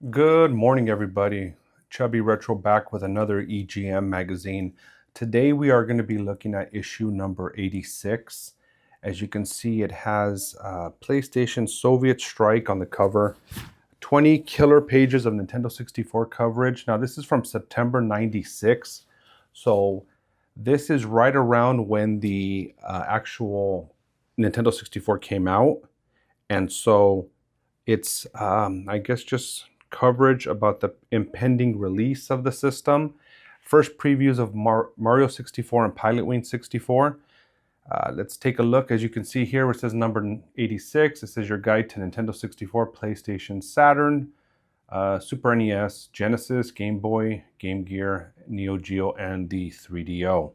Good morning, everybody. Chubby Retro back with another EGM magazine. Today we are going to be looking at issue number 86. As you can see, it has PlayStation Soviet Strike on the cover, 20 killer pages of Nintendo 64 coverage. Now, this is from September 96. So this is right around when the actual Nintendo 64 came out. And so it's, I guess, just coverage about the impending release of the system. First previews of Mario 64 and Pilot Wing 64. Let's take a look. As you can see here, it says number 86. It says your guide to Nintendo 64, PlayStation, Saturn, Super NES, Genesis, Game Boy, Game Gear, Neo Geo, and the 3DO.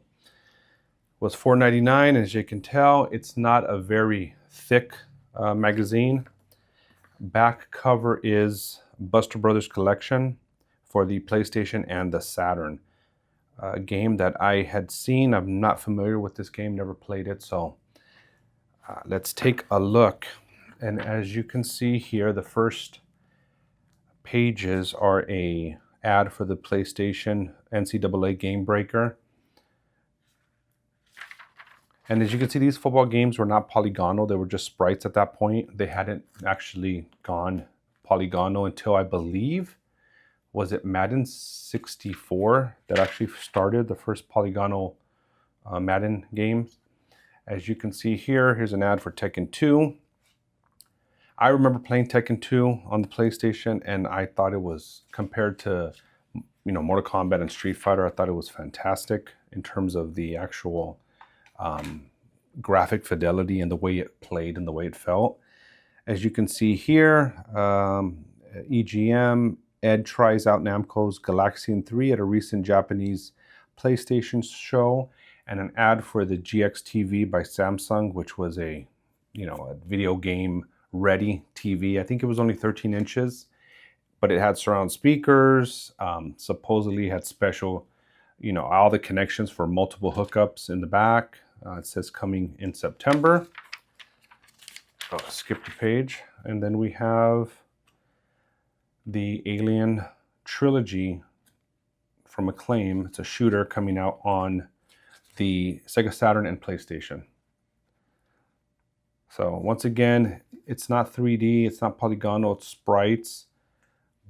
Was $4.99. As you can tell, it's not a very thick magazine. Back cover is Buster Brothers Collection for the PlayStation and the Saturn. A game that I had seen. I'm not familiar with this game, never played it, so let's take a look. And as you can see here, the first pages are a ad for the PlayStation NCAA Game Breaker. And as you can see, these football games were not polygonal. They were just sprites at that point. They hadn't actually gone polygonal until, I believe, was it Madden 64 that actually started the first polygonal Madden games. As you can see here, here's an ad for Tekken 2. I remember playing Tekken 2 on the PlayStation, and I thought it was, compared to, Mortal Kombat and Street Fighter, I thought it was fantastic in terms of the actual graphic fidelity and the way it played and the way it felt. As you can see here, EGM, Ed tries out Namco's Galaxian 3 at a recent Japanese PlayStation show, and an ad for the GX TV by Samsung, which was a video game ready TV. I think it was only 13 inches, but it had surround speakers, supposedly had special, all the connections for multiple hookups in the back. It says coming in September. Skip the page. And then we have the Alien trilogy from Acclaim. It's a shooter coming out on the Sega Saturn and PlayStation. So once again, it's not 3D, it's not polygonal, it's sprites,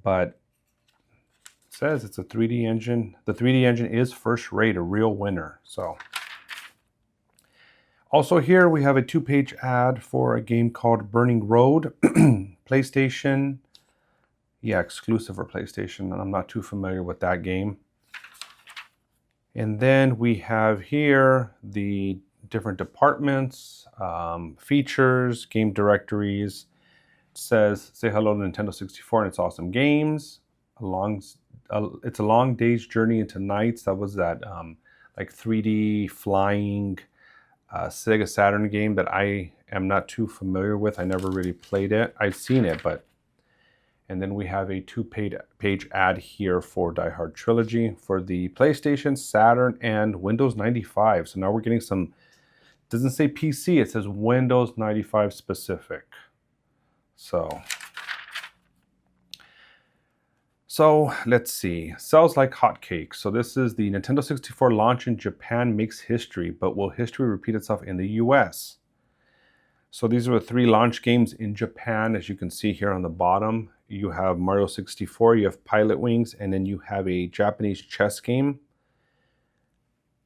but it says it's a 3D engine. The 3D engine is first rate, a real winner. So also here we have a 2-page ad for a game called Burning Road. PlayStation, exclusive for PlayStation, and I'm not too familiar with that game. And then we have here the different departments, features, game directories. It says, say hello to Nintendo 64 and its awesome games. It's a long day's journey into nights. That was that like 3D flying Sega Saturn game that I am not too familiar with. I never really played it. I've seen it, but... And then we have a 2-page ad here for Die Hard Trilogy for the PlayStation, Saturn, and Windows 95. So now we're getting some... It doesn't say PC, it says Windows 95 specific. So let's see. Sells like hotcakes. So this is the Nintendo 64 launch in Japan makes history, but will history repeat itself in the US? So these are the 3 launch games in Japan. As you can see here on the bottom, you have Mario 64, you have Pilot Wings, and then you have a Japanese chess game.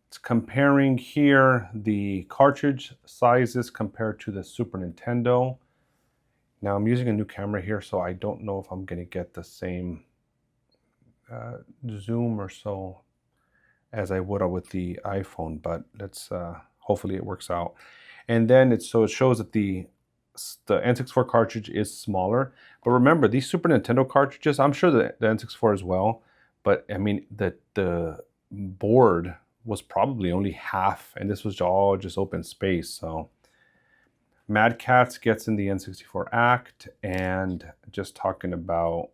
It's comparing here the cartridge sizes compared to the Super Nintendo. Now I'm using a new camera here, so I don't know if I'm going to get the same zoom or so as I would with the iPhone, but let's hopefully it works out. And then it shows that the N64 cartridge is smaller. But remember, these Super Nintendo cartridges, I'm sure the N64 as well, but I mean the board was probably only half, and this was all just open space. So Mad Catz gets in the N64 Act, and just talking about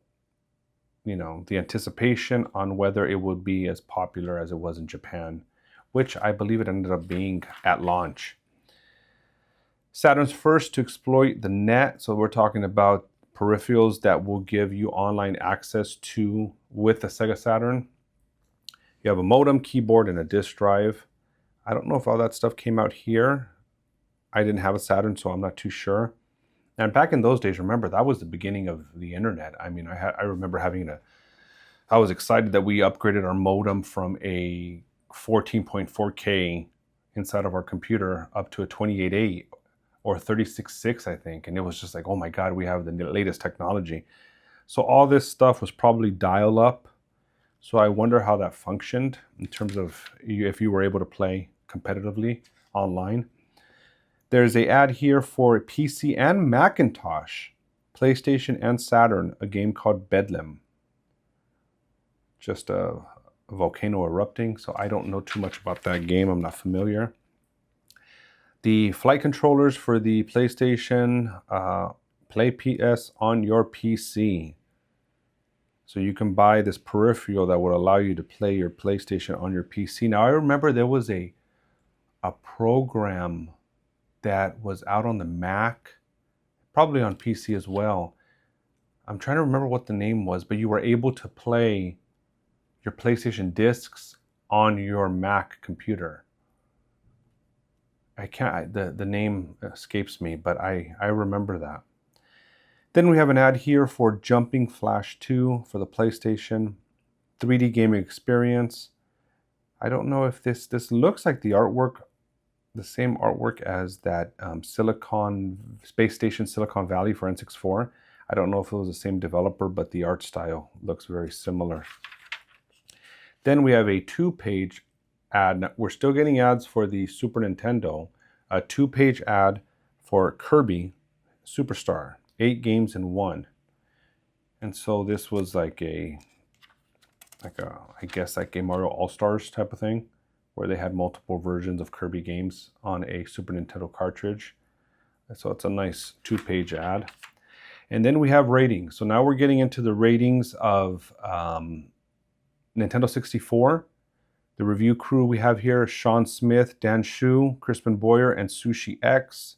the anticipation on whether it would be as popular as it was in Japan, which I believe it ended up being at launch. Saturn's first to exploit the net, so we're talking about peripherals that will give you online access to with the Sega Saturn. You have a modem, keyboard, and a disk drive. I don't know if all that stuff came out here. I didn't have a Saturn, so I'm not too sure. And back in those days, remember, that was the beginning of the internet. I mean, I remember I was excited that we upgraded our modem from a 14.4K inside of our computer up to a 28.8 or 36.6, I think. And it was just like, oh my God, we have the latest technology. So all this stuff was probably dial up. So I wonder how that functioned in terms of if you were able to play competitively online. There's an ad here for PC and Macintosh, PlayStation and Saturn, a game called Bedlam. Just a volcano erupting, so I don't know too much about that game. I'm not familiar. The flight controllers for the PlayStation Play PS on your PC. So you can buy this peripheral that would allow you to play your PlayStation on your PC. Now I remember there was a program that was out on the Mac, probably on PC as well. I'm trying to remember what the name was, but you were able to play your PlayStation discs on your Mac computer. I can't, the name escapes me, but I remember that. Then we have an ad here for Jumping Flash 2 for the PlayStation 3D gaming experience. I don't know if this looks like the artwork, the same artwork as that Space Station Silicon Valley for N64. I don't know if it was the same developer, but the art style looks very similar. Then we have a 2-page ad. Now, we're still getting ads for the Super Nintendo. A 2-page ad for Kirby Superstar, 8 games in 1. And so this was like a I guess like a Mario All-Stars type of thing, where they had multiple versions of Kirby games on a Super Nintendo cartridge. So it's a nice 2-page ad. And then we have ratings. So now we're getting into the ratings of Nintendo 64. The review crew we have here: Sean Smith, Dan Shu, Crispin Boyer, and Sushi X.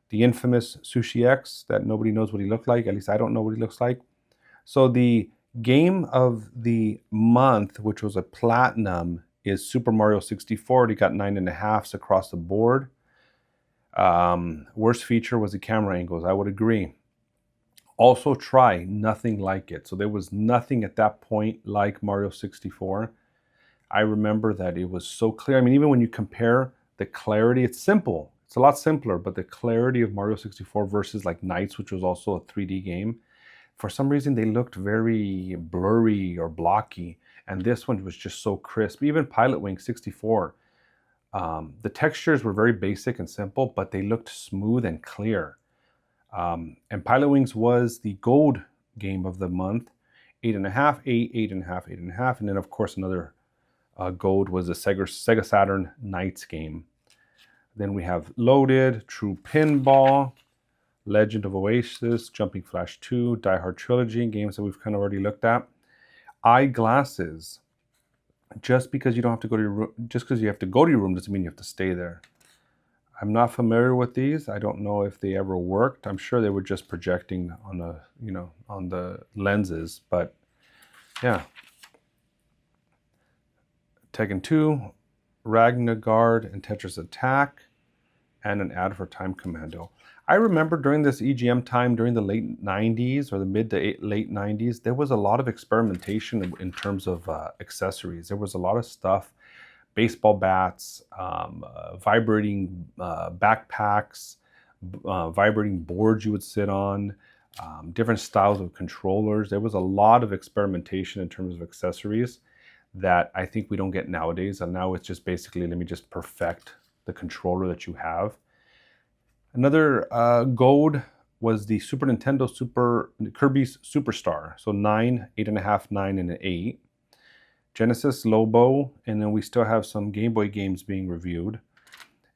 The infamous Sushi X that nobody knows what he looked like. At least I don't know what he looks like. So the game of the month, which was a platinum, is Super Mario 64. He got 9.5s across the board. Worst feature was the camera angles. I would agree. Also try, nothing like it. So there was nothing at that point like Mario 64. I remember that it was so clear. I mean, even when you compare the clarity, it's simple. It's a lot simpler, but the clarity of Mario 64 versus like Knights, which was also a 3D game, for some reason they looked very blurry or blocky. And this one was just so crisp. Even Pilot Wing 64, the textures were very basic and simple, but they looked smooth and clear. And Pilot Wings was the gold game of the month. 8.5, 8, 8.5, 8.5. And then of course another gold was the Sega Saturn Knights game. Then we have Loaded, True Pinball, Legend of Oasis, Jumping Flash 2, Die Hard Trilogy, games that we've kind of already looked at. Eyeglasses. Just because you don't have to go to your room, just because you have to go to your room doesn't mean you have to stay there. I'm not familiar with these. I don't know if they ever worked. I'm sure they were just projecting on the, on the lenses, but yeah. Tekken 2, Ragnargard, and Tetris Attack, and an ad for Time Commando. I remember during this EGM time, during the late 90s or the mid to late 90s, there was a lot of experimentation in terms of accessories. There was a lot of stuff, baseball bats, vibrating backpacks, vibrating boards you would sit on, different styles of controllers. There was a lot of experimentation in terms of accessories that I think we don't get nowadays. And now it's just basically, let me just perfect the controller that you have. Another gold was the Super Nintendo Kirby's Superstar. So 9, 8.5, 9, and an 8. Genesis Lobo, and then we still have some Game Boy games being reviewed.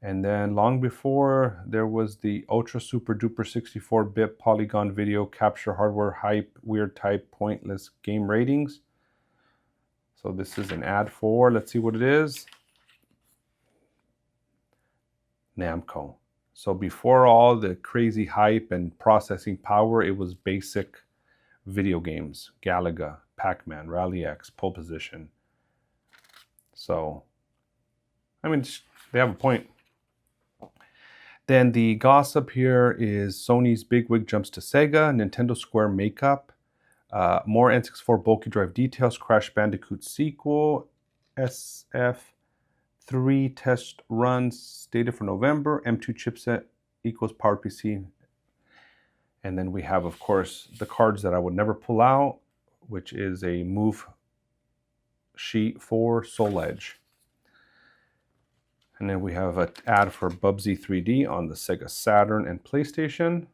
And then long before, there was the Ultra Super Duper 64-bit Polygon Video Capture Hardware Hype Weird Type Pointless Game Ratings. So this is an ad for, let's see what it is. Namco. So before all the crazy hype and processing power, it was basic video games. Galaga, Pac-Man, Rally X, Pole Position. So, I mean, they have a point. Then the gossip here is Sony's bigwig jumps to Sega, Nintendo Square makeup, more N64 bulky drive details, Crash Bandicoot sequel, SF3 test runs dated for November, M2 chipset equals PowerPC. And then we have, of course, the cards that I would never pull out, which is a move sheet for Soul Edge. And then we have an ad for Bubsy 3D on the Sega Saturn and PlayStation.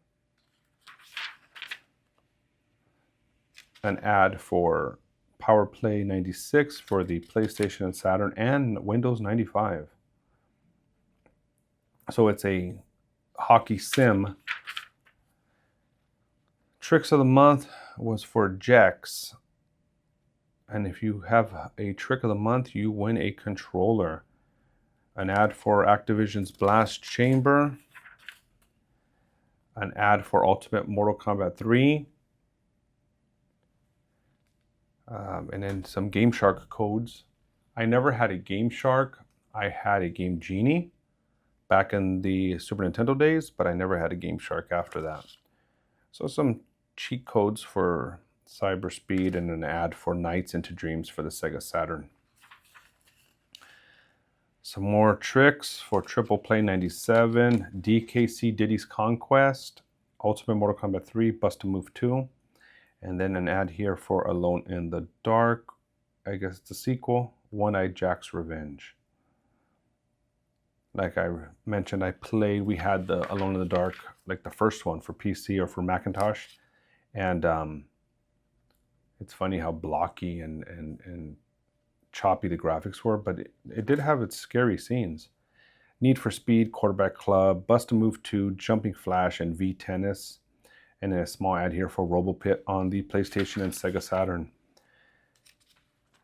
An ad for PowerPlay 96 for the PlayStation and Saturn and Windows 95. So it's a hockey sim. Tricks of the month was for Jex. And if you have a trick of the month, you win a controller. An ad for Activision's Blast Chamber. An ad for Ultimate Mortal Kombat 3. And then some Game Shark codes. I never had a Game Shark. I had a Game Genie back in the Super Nintendo days, but I never had a Game Shark after that. So some cheat codes for Cyberspeed and an ad for Nights into Dreams for the Sega Saturn. Some more tricks for Triple Play 97, DKC Diddy's Conquest, Ultimate Mortal Kombat 3, Bust a Move 2, and then an ad here for Alone in the Dark, I guess it's a sequel, One-Eyed Jack's Revenge. Like I mentioned, we had the Alone in the Dark, like the first one for PC or for Macintosh, and it's funny how blocky and choppy the graphics were, but it did have its scary scenes. Need for Speed, Quarterback Club, Bust a Move 2, Jumping Flash, and V Tennis. And then a small ad here for RoboPit on the PlayStation and Sega Saturn.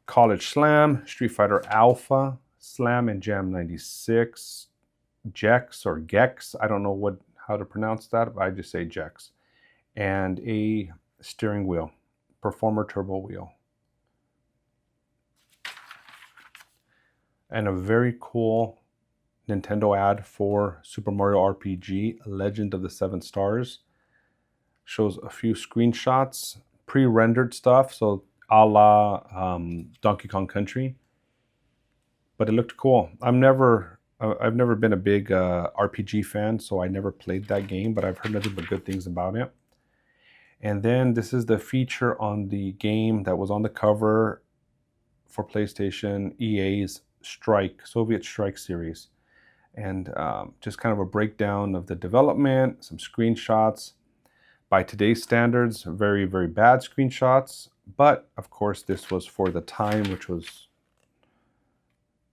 College Slam, Street Fighter Alpha, Slam and Jam 96, Jex or Gex, I don't know how to pronounce that, but I just say Jex. And a steering wheel, Performer Turbo Wheel. And a very cool Nintendo ad for Super Mario RPG, Legend of the Seven Stars. Shows a few screenshots, pre-rendered stuff, so a la Donkey Kong Country. But it looked cool. I've never been a big RPG fan, so I never played that game, but I've heard nothing but good things about it. And then this is the feature on the game that was on the cover for PlayStation, EA's Soviet Strike series. And just kind of a breakdown of the development, some screenshots. By today's standards, very, very bad screenshots. But, of course, this was for the time, which was...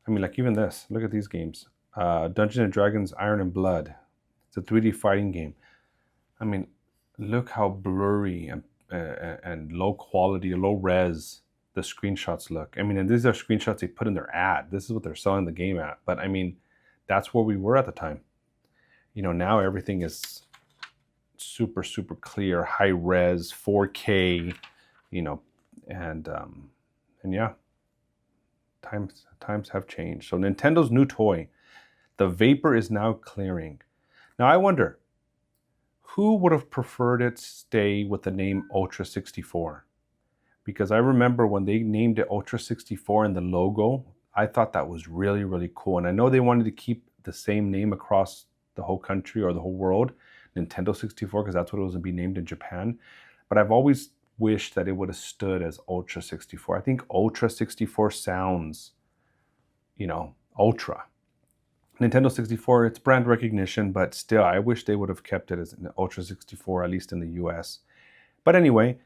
I mean, like even this. Look at these games. Dungeons & Dragons Iron and Blood. It's a 3D fighting game. I mean, look how blurry and low quality, low res the screenshots look. I mean, and these are screenshots they put in their ad. This is what they're selling the game at. But, I mean, that's where we were at the time. You know, now everything is super, super clear, high res, 4K, you know, and yeah, times have changed. So Nintendo's new toy, the vapor is now clearing. Now I wonder, who would have preferred it stay with the name Ultra 64? Because I remember when they named it Ultra 64 in the logo, I thought that was really, really cool. And I know they wanted to keep the same name across the whole country or the whole world, Nintendo 64, because that's what it was going to be named in Japan. But I've always wished that it would have stood as Ultra 64. I think Ultra 64 sounds, you know, ultra. Nintendo 64, it's brand recognition, but still, I wish they would have kept it as an Ultra 64, at least in the US. But anyway,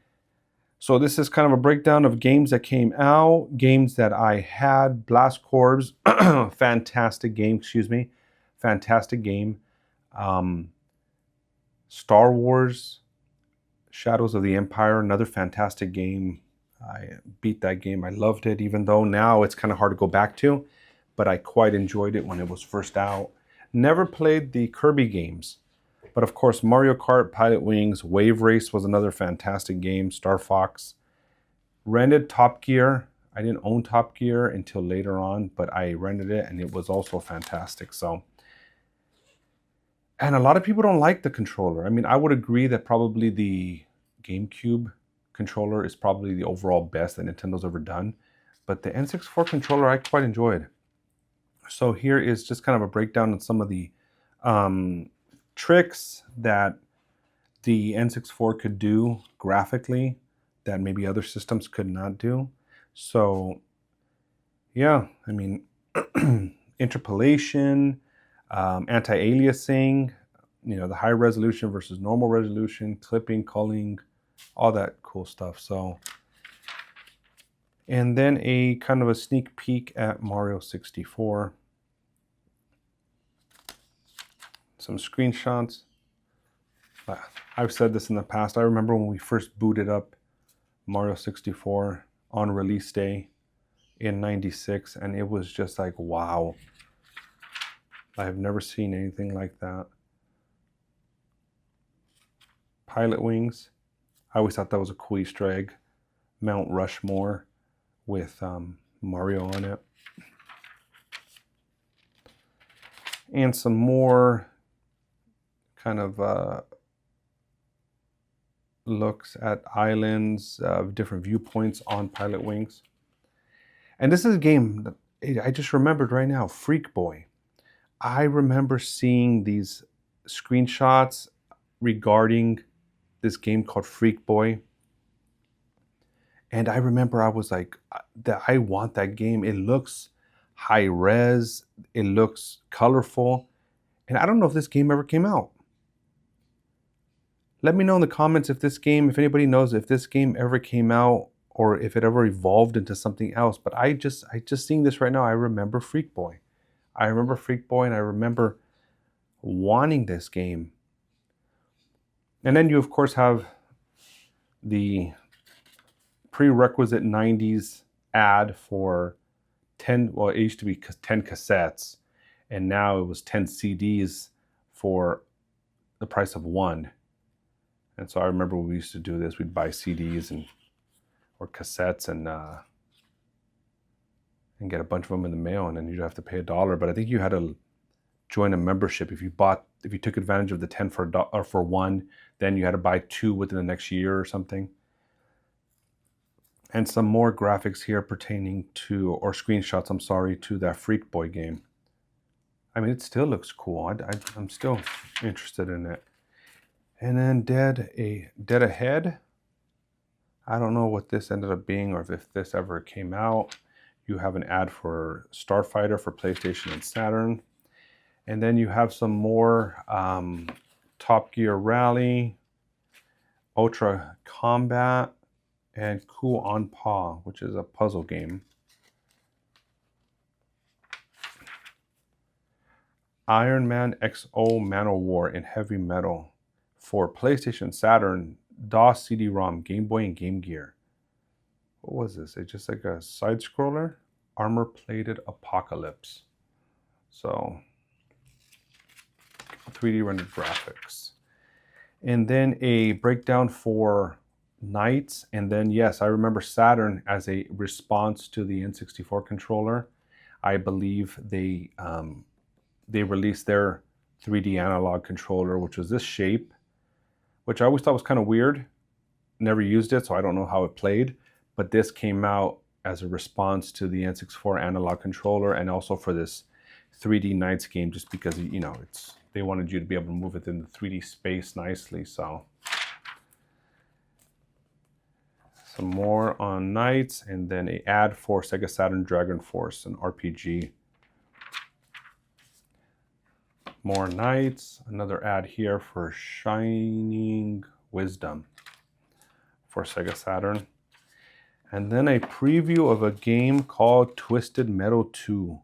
so this is kind of a breakdown of games that came out, games that I had. Blast Corps, fantastic game, fantastic game. Star Wars, Shadows of the Empire, another fantastic game. I beat that game. I loved it, even though now it's kind of hard to go back to, but I quite enjoyed it when it was first out. Never played the Kirby games, but of course Mario Kart, Pilot Wings, Wave Race was another fantastic game, Star Fox. Rented Top Gear. I didn't own Top Gear until later on, but I rented it and it was also fantastic. So, and a lot of people don't like the controller. I mean, I would agree that probably the GameCube controller is probably the overall best that Nintendo's ever done, but the N64 controller I quite enjoyed. So here is just kind of a breakdown of some of the tricks that the N64 could do graphically that maybe other systems could not do. So yeah, I mean, interpolation, anti-aliasing, you know, the high resolution versus normal resolution, clipping, culling, all that cool stuff. So, and then a kind of a sneak peek at Mario 64. Some screenshots. I've said this in the past. I remember when we first booted up Mario 64 on release day in '96, and it was just like, wow. I have never seen anything like that. Pilot Wings. I always thought that was a cool Easter egg. Mount Rushmore with Mario on it. And some more kind of looks at islands of different viewpoints on Pilot Wings. And this is a game that I just remembered right now, Freak Boy. I remember seeing these screenshots regarding this game called Freak Boy. And I remember I was like, I want that game. It looks high res, it looks colorful. And I don't know if this game ever came out. Let me know in the comments if anybody knows if this game ever came out or if it ever evolved into something else. But I just seeing this right now, I remember Freak Boy. I remember Freak Boy, and I remember wanting this game. And then you, of course, have the prerequisite 90s ad for 10, well, it used to be 10 cassettes, and now it was 10 CDs for the price of one. And so I remember when we used to do this, we'd buy CDs or cassettes and get a bunch of them in the mail, and then you'd have to pay $1. But I think you had to join a membership if you took advantage of the 10 for one, then you had to buy 2 within the next year or something. And some more graphics here pertaining to, or screenshots, I'm sorry, to that Freak Boy game. I mean, it still looks cool. I'm still interested in it. And then Dead Ahead. I don't know what this ended up being or if this ever came out. You have an ad for Starfighter for PlayStation and Saturn. And then you have some more Top Gear Rally, Ultra Combat, and Cool on Paw, which is a puzzle game. Iron Man XO Man-O-War in heavy metal for PlayStation, Saturn, DOS, CD-ROM, Game Boy, and Game Gear. What was this? It's just like a side-scroller? Armor-plated Apocalypse. So, 3D rendered graphics. And then a breakdown for Knights. And then, yes, I remember Saturn as a response to the N64 controller. I believe they released their 3D analog controller, which was this shape, which I always thought was kind of weird. Never used it, so I don't know how it played. But this came out as a response to the N64 analog controller, and also for this 3D Knights game, just because, you know, they wanted you to be able to move within the 3D space nicely. So some more on Knights, and then an ad for Sega Saturn Dragon Force, an RPG. More Knights, another ad here for Shining Wisdom for Sega Saturn. And then a preview of a game called Twisted Metal 2,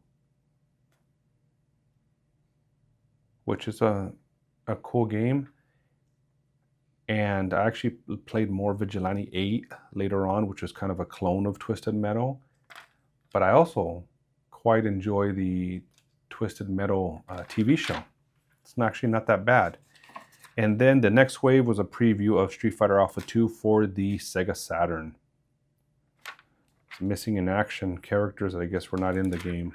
which is a cool game. And I actually played more Vigilante 8 later on, which was kind of a clone of Twisted Metal. But I also quite enjoy the Twisted Metal TV show. It's actually not that bad. And then the next wave was a preview of Street Fighter Alpha 2 for the Sega Saturn. It's missing in action characters that I guess were not in the game.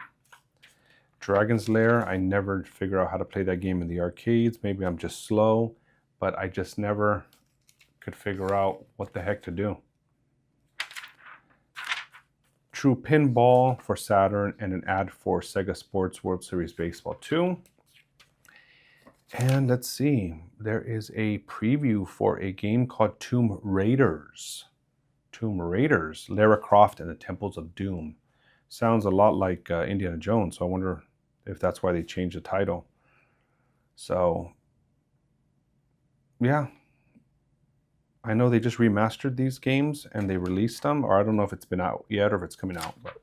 Dragon's Lair, I never figure out how to play that game in the arcades. Maybe I'm just slow, but I just never could figure out what the heck to do. True Pinball for Saturn, and an ad for Sega Sports World Series Baseball 2. And let's see, there is a preview for a game called Tomb Raiders. Tomb Raiders, Lara Croft and the Temples of Doom. Sounds a lot like Indiana Jones, so I wonder if that's why they changed the title. So, yeah. I know they just remastered these games and they released them, or I don't know if it's been out yet or if it's coming out. But.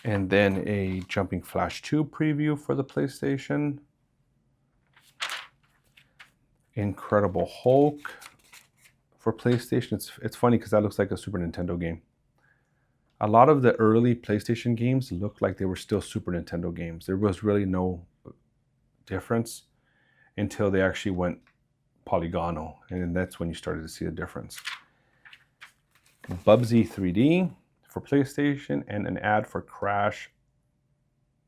And then a Jumping Flash 2 preview for the PlayStation. Incredible Hulk for PlayStation. It's funny because that looks like a Super Nintendo game. A lot of the early PlayStation games looked like they were still Super Nintendo games. There was really no difference until they actually went polygonal, and then that's when you started to see the difference. Bubsy 3D for PlayStation, and an ad for Crash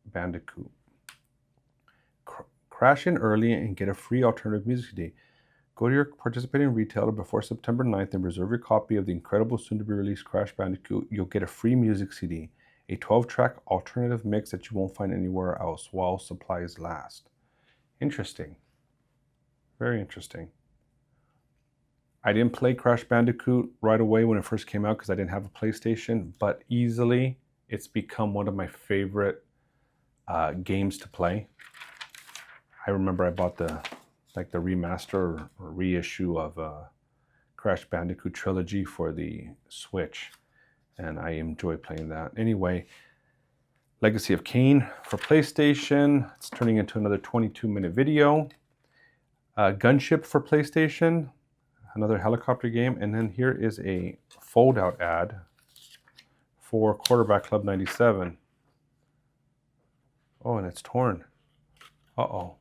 Bandicoot. Crash in early and get a free alternative music CD. Go to your participating retailer before September 9th and reserve your copy of the incredible soon-to-be-released Crash Bandicoot. You'll get a free music CD, a 12-track alternative mix that you won't find anywhere else while supplies last. Interesting. Very interesting. I didn't play Crash Bandicoot right away when it first came out because I didn't have a PlayStation, but easily it's become one of my favorite games to play. I remember I bought the remaster or reissue of Crash Bandicoot Trilogy for the Switch, and I enjoy playing that. Anyway, Legacy of Kain for PlayStation. It's turning into another 22-minute video. Gunship for PlayStation, another helicopter game. And then here is a fold-out ad for Quarterback Club 97. Oh, and it's torn. Uh-oh.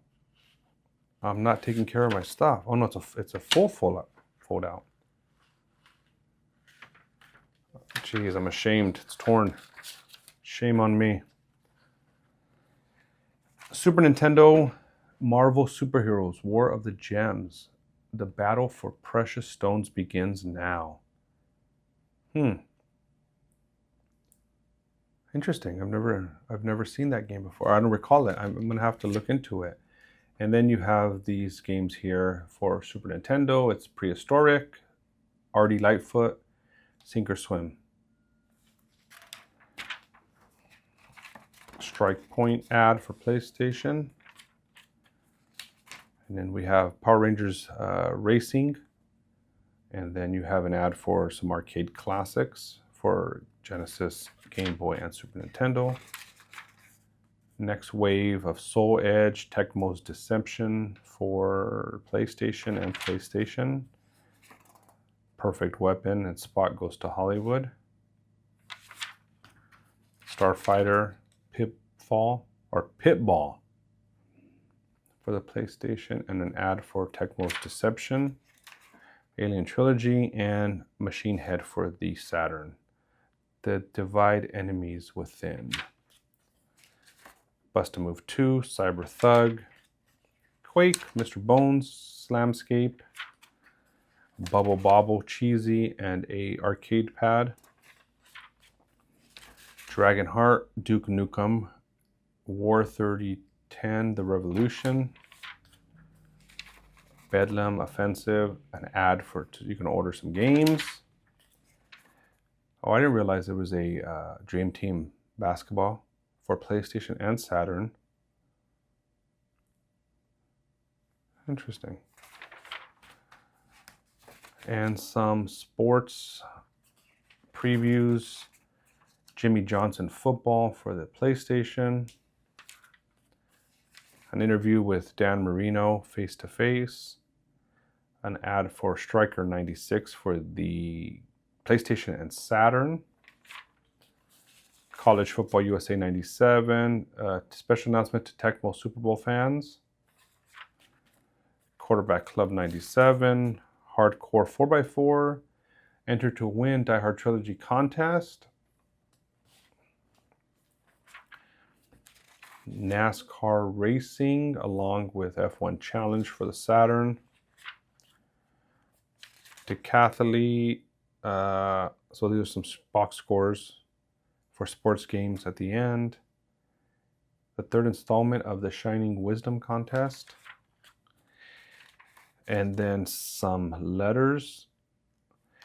I'm not taking care of my stuff. Oh no, it's a full fold out. Jeez, I'm ashamed. It's torn. Shame on me. Super Nintendo, Marvel Superheroes, War of the Gems. The battle for precious stones begins now. Interesting. I've never seen that game before. I don't recall it. I'm gonna have to look into it. And then you have these games here for Super Nintendo. It's Prehistoric, Artie Lightfoot, Sink or Swim. Strike Point ad for PlayStation. And then we have Power Rangers Racing. And then you have an ad for some arcade classics for Genesis, Game Boy, and Super Nintendo. Next wave of Soul Edge, Tecmo's Deception for PlayStation and PlayStation. Perfect Weapon and Spot Goes to Hollywood. Starfighter, Pitball for the PlayStation, and an ad for Tecmo's Deception. Alien Trilogy, and Machine Head for the Saturn. The Divide Enemies Within. Bust-a-Move 2, Cyber Thug, Quake, Mr. Bones, Slamscape, Bubble Bobble, Cheesy, and a arcade pad. Dragonheart, Duke Nukem, War 3010, The Revolution. Bedlam Offensive, an ad for you can order some games. Oh, I didn't realize there was a Dream Team basketball for PlayStation and Saturn. Interesting. And some sports previews. Jimmy Johnson football for the PlayStation. An interview with Dan Marino face to face. An ad for Striker 96 for the PlayStation and Saturn. College Football USA 97, special announcement to Tecmo Super Bowl fans. Quarterback Club 97, Hardcore 4x4, Enter to Win Die Hard Trilogy Contest, NASCAR Racing along with F1 Challenge for the Saturn, Decathlete, so these are some box scores for sports games at the end, the third installment of the Shining Wisdom Contest, and then some letters.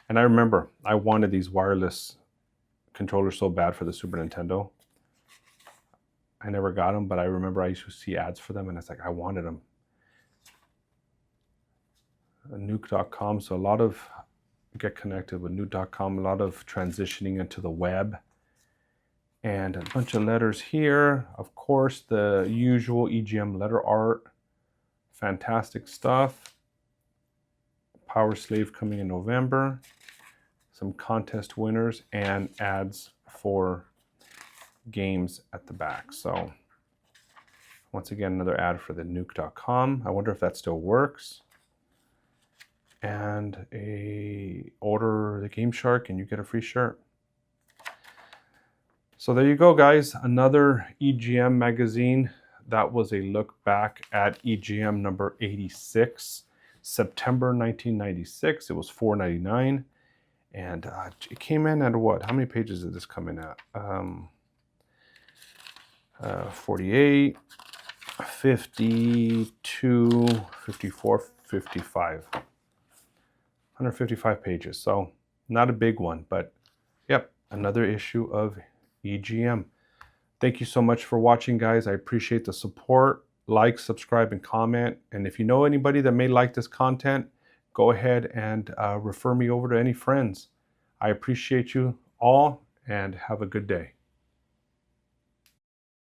And I remember I wanted these wireless controllers so bad for the Super Nintendo. I never got them, but I remember I used to see ads for them and it's like I wanted them. Nuke.com, so a lot of get connected with Nuke.com, a lot of transitioning into the web. And a bunch of letters here. Of course, the usual EGM letter art. Fantastic stuff. Power Slave coming in November. Some contest winners and ads for games at the back. So once again, another ad for the Nuke.com. I wonder if that still works. And order the Game Shark and you get a free shirt. So there you go, guys. Another EGM magazine. That was a look back at EGM number 86, September 1996. It was $4.99. And it came in at what? How many pages did this come in at? 48, 52, 54, 55. 155 pages. So not a big one, but yep, another issue of EGM. Thank you so much for watching, guys. I appreciate the support. Like, subscribe, and comment. And if you know anybody that may like this content, go ahead and refer me over to any friends. I appreciate you all and have a good day.